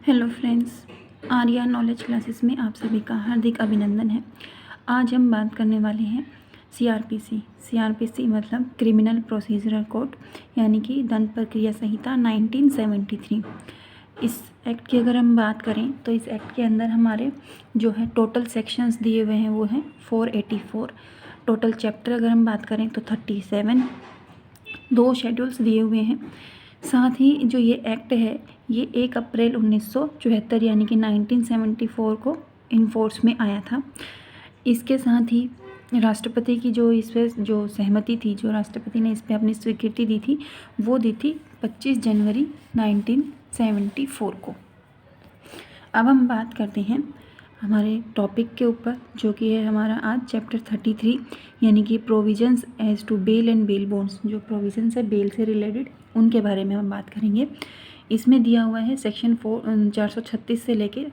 Hello friends, Arya knowledge classes में आप सभी का हार्दिक अभिनंदन है। आज हम बात करने वाले हैं सीआरपीसी मतलब क्रिमिनल प्रोसीजरल कोड यानी कि दंड प्रक्रिया संहिता 1973। इस एक्ट की अगर हम बात करें तो इस एक्ट के अंदर हमारे जो है टोटल सेक्शंस दिए हुए हैं वो हैं 484। टोटल चैप्टर अगर हम बात करें तो 37, 2 शेड्यूल्स दिए हुए हैं। साथ ही जो ये एक्ट है ये 1 अप्रैल 1974 यानी कि 1974 को इन्फोर्स में आया था। इसके साथ ही राष्ट्रपति की जो इस पर जो सहमति थी, जो राष्ट्रपति ने इस पर अपनी स्वीकृति दी थी, वो दी थी 25 जनवरी 1974 को। अब हम बात करते हैं हमारे टॉपिक के ऊपर, जो कि है हमारा आज चैप्टर 33 यानी कि provisions as to bail and bail bonds. जो प्रोविजंस है बेल से रिलेटेड उनके बारे में हम बात करेंगे। इसमें दिया हुआ है सेक्शन 436 से लेके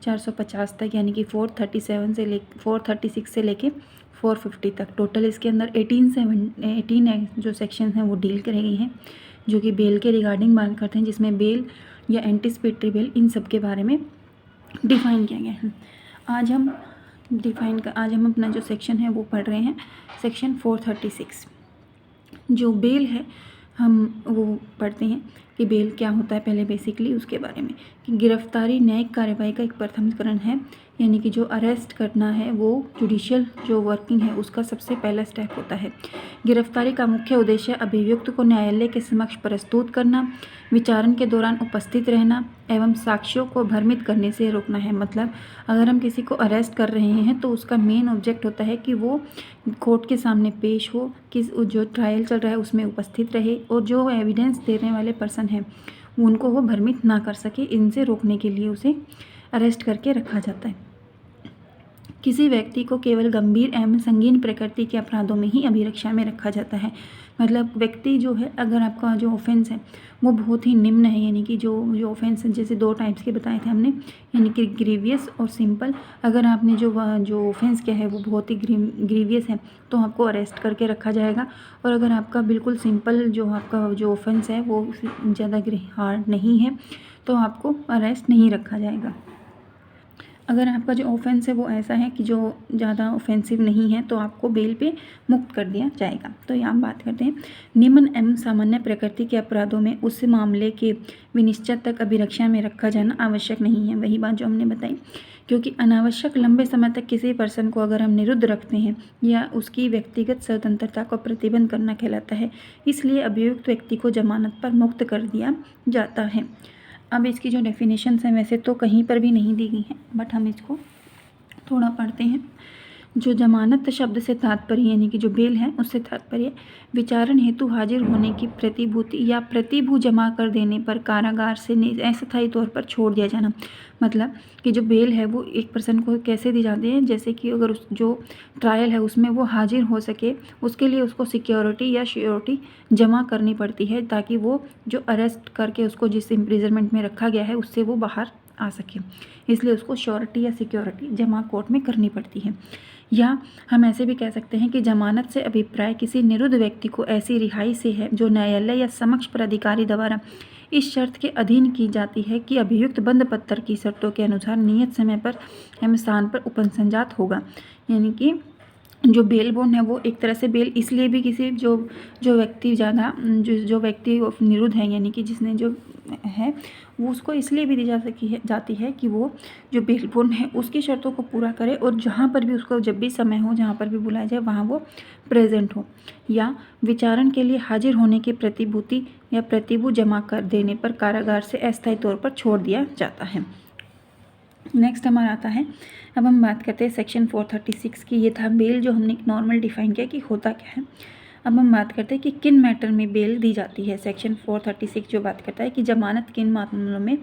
450 तक यानी कि 436 से लेके 450 तक। टोटल इसके अंदर 18 जो सेक्शन हैं वो डील करे गई हैं, जो कि बेल के रिगार्डिंग बात करते हैं, जिसमें बेल या एंटिसिपेटरी बेल इन सब के बारे में डिफ़ाइन किया गया है। आज हम अपना जो सेक्शन है वो पढ़ रहे हैं, सेक्शन 436। जो बेल है हम वो पढ़ते हैं कि बेल क्या होता है पहले बेसिकली उसके बारे में। कि गिरफ्तारी न्यायिक कार्रवाई का एक प्रथमकरण है, यानी कि जो अरेस्ट करना है वो जुडिशियल जो वर्किंग है उसका सबसे पहला स्टेप होता है। गिरफ्तारी का मुख्य उद्देश्य अभियुक्त को न्यायालय के समक्ष प्रस्तुत करना, विचारण के दौरान उपस्थित रहना एवं साक्ष्यों को भ्रमित करने से रोकना है। मतलब अगर हम किसी को अरेस्ट कर रहे हैं तो उसका मेन ऑब्जेक्ट होता है कि वो कोर्ट के सामने पेश हो, किस जो ट्रायल चल रहा है उसमें उपस्थित रहे और जो एविडेंस देने वाले पर्सन हैं उनको वो भ्रमित ना कर सके। इनसे रोकने के लिए उसे अरेस्ट करके रखा जाता है। किसी व्यक्ति को केवल गंभीर एवं संगीन प्रकृति के अपराधों में ही अभिरक्षा में रखा जाता है। मतलब व्यक्ति जो है, अगर आपका जो ऑफेंस है वो बहुत ही निम्न है, यानी कि जो ऑफेंस है जैसे 2 टाइप्स के बताए थे हमने, यानी कि ग्रीवियस और सिंपल। अगर आपने जो ऑफेंस किया है वो बहुत ही ग्रीवियस है तो आपको अरेस्ट करके रखा जाएगा। और अगर आपका बिल्कुल सिंपल जो आपका जो ऑफेंस है वो ज़्यादा हार्ड नहीं है तो आपको अरेस्ट नहीं रखा जाएगा। अगर आपका जो ऑफेंस है वो ऐसा है कि जो ज़्यादा ऑफेंसिव नहीं है तो आपको बेल पे मुक्त कर दिया जाएगा। तो यहाँ बात करते हैं निम्न एवं सामान्य प्रकृति के अपराधों में उस मामले के विनिश्चय तक अभिरक्षा में रखा जाना आवश्यक नहीं है। वही बात जो हमने बताई, क्योंकि अनावश्यक लंबे समय तक किसी पर्सन को अगर हम निरुद्ध रखते हैं या उसकी व्यक्तिगत स्वतंत्रता को प्रतिबंध करना कहलाता है, इसलिए अभियुक्त व्यक्ति को जमानत पर मुक्त कर दिया जाता है। अब इसकी जो डेफिनेशंस हैं वैसे तो कहीं पर भी नहीं दी गई हैं, बट हम इसको थोड़ा पढ़ते हैं। जो जमानत शब्द से तात्पर्य यानी कि जो बेल है उससे तात्पर्य विचारण हेतु हाजिर होने की प्रतिभूति या प्रतिभू जमा कर देने पर कारागार से अस्थायी तौर पर छोड़ दिया जाना। मतलब कि जो बेल है वो एक पर्सन को कैसे दी जाती है, जैसे कि अगर उस जो ट्रायल है उसमें वो हाजिर हो सके उसके लिए उसको सिक्योरिटी या श्योरिटी जमा करनी पड़ती है, ताकि वो जो अरेस्ट करके उसको जिस इम्प्रिजनमेंट में रखा गया है उससे वो बाहर आ सके। इसलिए उसको श्योरिटी या सिक्योरिटी जमा कोर्ट में करनी पड़ती है। या हम ऐसे भी कह सकते हैं कि जमानत से अभिप्राय किसी निरुद्ध व्यक्ति को ऐसी रिहाई से है जो न्यायालय या समक्ष प्राधिकारी द्वारा इस शर्त के अधीन की जाती है कि अभियुक्त बंद पत्र की शर्तों के अनुसार नियत समय पर एवं स्थान पर उपसंजात होगा। यानी कि जो बेल बॉन्ड है वो एक तरह से बेल इसलिए भी किसी जो व्यक्ति ज़्यादा जो व्यक्ति निरुद्ध है यानी कि जिसने जो है वो उसको इसलिए भी दी जाती है कि वो जो बेल बॉन्ड है उसकी शर्तों को पूरा करे और जहाँ पर भी उसको जब भी समय हो, जहाँ पर भी बुलाया जाए वहाँ वो प्रेजेंट हो। या विचारण के लिए हाजिर होने की प्रतिभूति या प्रतिभू जमा कर देने पर कारागार से अस्थायी तौर पर छोड़ दिया जाता है। नेक्स्ट हमारा आता है, अब हम बात करते हैं सेक्शन 436 की। ये था बेल जो हमने नॉर्मल डिफाइन किया कि होता क्या है। अब हम बात करते हैं कि किन मैटर में बेल दी जाती है। सेक्शन 436 जो बात करता है कि जमानत किन मामलों में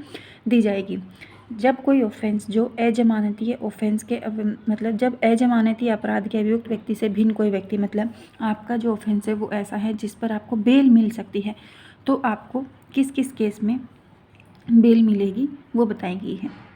दी जाएगी। जब कोई ऑफेंस जो अजमानती है ऑफेंस के मतलब जब अजमानती अपराध के अभियुक्त व्यक्ति से भिन्न कोई व्यक्ति, मतलब आपका जो ऑफेंस है वो ऐसा है जिस पर आपको बेल मिल सकती है, तो आपको किस किस केस में बेल मिलेगी वो बताई गई है।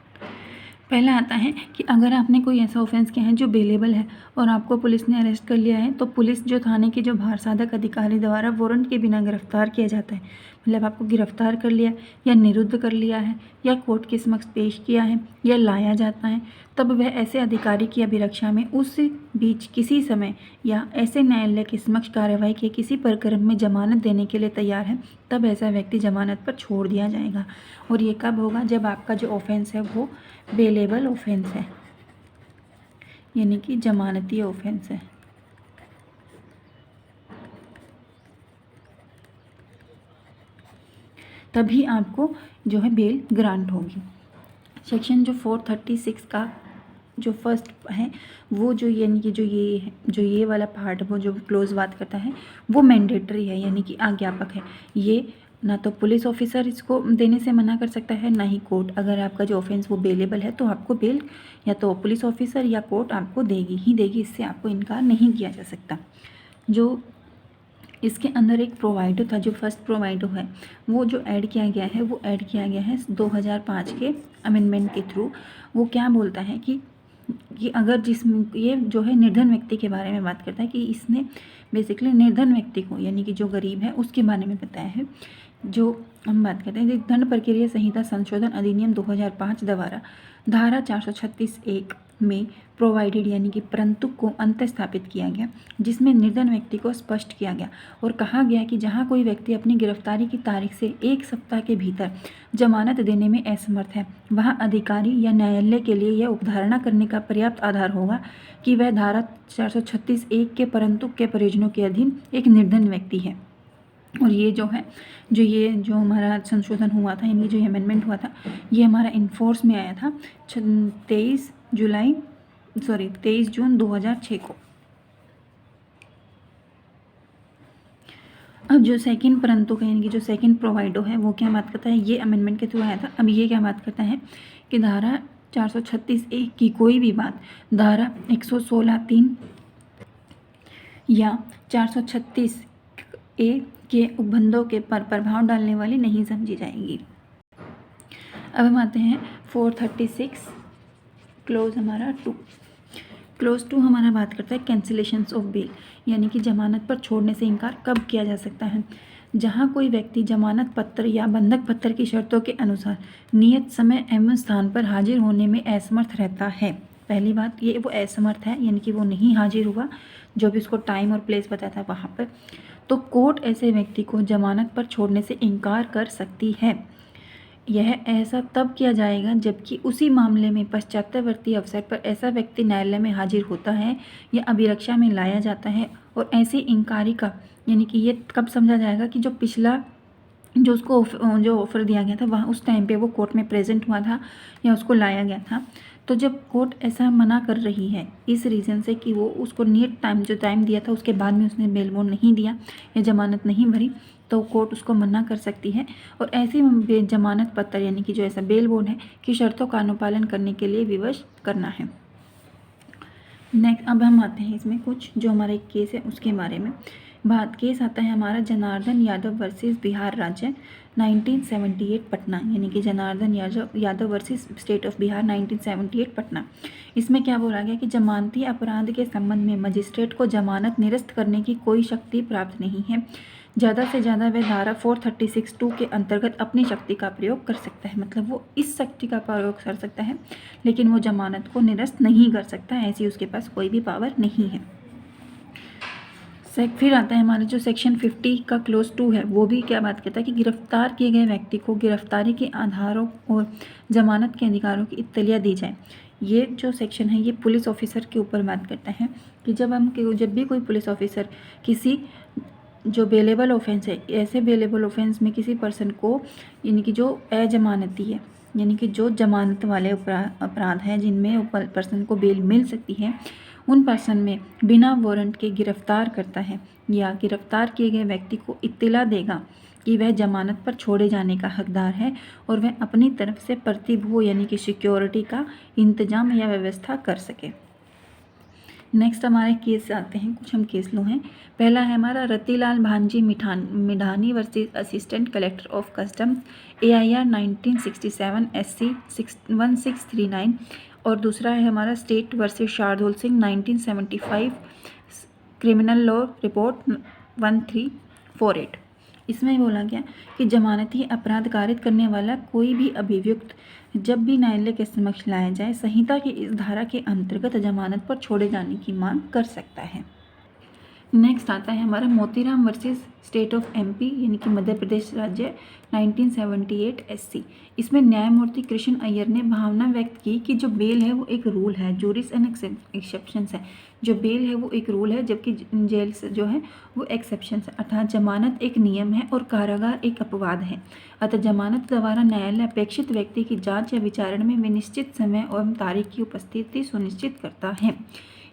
पहला आता है कि अगर आपने कोई ऐसा ऑफेंस किया है जो बेलेबल है और आपको पुलिस ने अरेस्ट कर लिया है, तो पुलिस जो थाने के जो भार साधक अधिकारी द्वारा वारंट के बिना गिरफ्तार किया जाता है। मतलब आपको गिरफ्तार कर लिया या निरुद्ध कर लिया है या कोर्ट के समक्ष पेश किया है या लाया जाता है, तब वह ऐसे अधिकारी की अभिरक्षा में उस बीच किसी समय या ऐसे न्यायालय के समक्ष कार्यवाही के किसी प्रकरण में जमानत देने के लिए तैयार है, तब ऐसा व्यक्ति जमानत पर छोड़ दिया जाएगा। और ये कब होगा? जब आपका जो ऑफेंस है वो बेलेबल ऑफेंस है, यानी कि जमानती ऑफेंस है। तभी आपको जो है बेल ग्रांट होगी। सेक्शन जो 436 का जो फर्स्ट है वो जो यानी कि जो ये वाला पार्ट वो जो क्लोज बात करता है वो मैंडेटरी है, यानी कि आज्ञापक है। ये ना तो पुलिस ऑफिसर इसको देने से मना कर सकता है, ना ही कोर्ट। अगर आपका जो ऑफेंस वो बेलेबल है तो आपको बेल या तो पुलिस ऑफिसर या कोर्ट आपको देगी ही देगी, इससे आपको इनकार नहीं किया जा सकता। जो इसके अंदर एक प्रोवाइडो था, जो फर्स्ट प्रोवाइडो है वो जो ऐड किया गया है वो ऐड किया गया है 2005 के अमेंडमेंट के थ्रू। वो क्या बोलता है कि अगर ये जो है निर्धन व्यक्ति के बारे में बात करता है कि इसने बेसिकली निर्धन व्यक्ति को, यानी कि जो गरीब है उसके बारे में बताया है। जो हम बात करते हैं दंड प्रक्रिया संहिता संशोधन अधिनियम 2005 द्वारा धारा 436(1) में प्रोवाइडेड यानी कि परंतु को अंत स्थापित किया गया, जिसमें निर्धन व्यक्ति को स्पष्ट किया गया और कहा गया कि जहां कोई व्यक्ति अपनी गिरफ्तारी की तारीख से 1 सप्ताह के भीतर जमानत देने में असमर्थ है, वहां अधिकारी या न्यायालय के लिए यह उपधारणा करने का पर्याप्त आधार होगा कि वह धारा 436(1) के परंतु के प्रयोजनों के अधीन एक निर्धन व्यक्ति है। और ये जो हमारा संशोधन हुआ था, यानी जो अमेंडमेंट हुआ था, ये हमारा इन्फोर्स में आया था 23 जून 2006 को। अब जो सेकंड परंतु का यानी कि जो सेकंड प्रोवाइडो है वो क्या बात करता है? ये अमेंडमेंट के थ्रू आया था। अब ये क्या बात करता है कि धारा 436(1) की कोई भी बात धारा 116(3) या 436(a) के उपबंधों के पर प्रभाव डालने वाली नहीं समझी जाएगी। अब हम आते हैं 436 क्लोज हमारा 2। क्लोज 2 हमारा बात करता है कैंसिलेशंस ऑफ बेल, यानी कि जमानत पर छोड़ने से इनकार कब किया जा सकता है? जहां कोई व्यक्ति जमानत पत्र या बंधक पत्र की शर्तों के अनुसार नियत समय एवं स्थान पर हाजिर होने में असमर्थ रहता है। पहली बात ये वो असमर्थ है, यानी कि वो नहीं हाजिर हुआ जो भी उसको टाइम और प्लेस बताया था वहाँ पर, तो कोर्ट ऐसे व्यक्ति को जमानत पर छोड़ने से इनकार कर सकती है। यह ऐसा तब किया जाएगा जबकि उसी मामले में पश्चात्यवर्ती अवसर पर ऐसा व्यक्ति न्यायालय में हाजिर होता है या अभिरक्षा में लाया जाता है। और ऐसी इंकारी का यानी कि ये कब समझा जाएगा कि जो पिछला जो उसको जो ऑफर दिया गया था वहाँ उस टाइम पे वो कोर्ट में प्रेजेंट हुआ था या उसको लाया गया था। तो जब कोर्ट ऐसा मना कर रही है इस रीज़न से कि वो उसको नीट टाइम दिया था उसके बाद में उसने बेल बॉन्ड नहीं दिया या जमानत नहीं भरी, तो कोर्ट उसको मना कर सकती है। और ऐसी जमानत पत्र यानी कि जो ऐसा बेल बॉन्ड है कि शर्तों का अनुपालन करने के लिए विवश करना है। नेक्स्ट अब हम आते हैं इसमें कुछ जो हमारा एक केस है उसके बारे में बात। केस आता है हमारा जनार्दन यादव वर्सेस बिहार राज्य 1978 पटना, यानी कि Janardan Yadav versus state of Bihar 1978 Patna. इसमें क्या बोला गया कि जमानती अपराध के संबंध में मजिस्ट्रेट को जमानत निरस्त करने की कोई शक्ति प्राप्त नहीं है। ज़्यादा से ज़्यादा वह धारा 436(2) के अंतर्गत अपनी शक्ति का प्रयोग कर सकता है, मतलब वो इस शक्ति का प्रयोग कर सकता है लेकिन वो जमानत को निरस्त नहीं कर सकता, ऐसी उसके पास कोई भी पावर नहीं है। फिर आता है हमारा जो सेक्शन 50 का क्लोज 2 है, वो भी क्या बात करता है कि गिरफ्तार किए गए व्यक्ति को गिरफ्तारी के आधारों और जमानत के अधिकारों की इत्तलियाँ दी जाए। ये जो सेक्शन है ये पुलिस ऑफिसर के ऊपर बात करता है कि जब भी कोई पुलिस ऑफिसर किसी जो बेलेबल ऑफेंस है, ऐसे बेलेबल ऑफेंस में किसी पर्सन को यानी कि जो अजमानती है यानी कि जो जमानत वाले अपराध हैं जिनमें पर्सन को बेल मिल सकती है, उन पर्सन में बिना वारंट के गिरफ्तार करता है या गिरफ्तार किए गए व्यक्ति को इत्तला देगा कि वह जमानत पर छोड़े जाने का हकदार है और वह अपनी तरफ से प्रतिभू यानी कि सिक्योरिटी का इंतजाम या व्यवस्था कर सके। नेक्स्ट हमारे केस आते हैं, कुछ हम केस लो हैं। पहला है हमारा Ratilal Bhanji Mithani versus assistant collector of custom AIR 1967 SC 1639, और दूसरा है हमारा state versus Shardul Singh 1975 criminal law report 1348। इसमें बोला गया कि जमानती अपराध कारित करने वाला कोई भी अभियुक्त जब भी न्यायालय के समक्ष लाया जाए संहिता की इस धारा के अंतर्गत जमानत पर छोड़े जाने की मांग कर सकता है। नेक्स्ट आता है हमारा Motiram versus state of MP यानी कि मध्य प्रदेश राज्य 1978 एससी। इसमें न्यायमूर्ति कृष्ण अय्यर ने भावना व्यक्त की कि जो बेल है वो एक रूल है, जूरिस एंड एक्सेप्शंस है। जो बेल है वो एक रूल है जबकि जेल जो है वो एक्सेप्शंस है। अर्थात जमानत एक नियम है और कारागार एक अपवाद है। अतः जमानत द्वारा न्यायालय अपेक्षित व्यक्ति की जाँच या विचारण में निश्चित समय एवं तारीख की उपस्थिति सुनिश्चित करता है।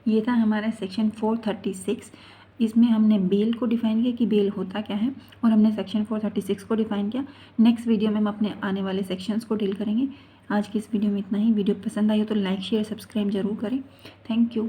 ये था हमारा सेक्शन 436। इसमें हमने बेल को डिफाइन किया कि बेल होता क्या है और हमने सेक्शन 436 को डिफाइन किया। नेक्स्ट वीडियो में हम अपने आने वाले सेक्शंस को डील करेंगे। आज की इस वीडियो में इतना ही। वीडियो पसंद आई हो तो लाइक शेयर सब्सक्राइब जरूर करें। Thank you.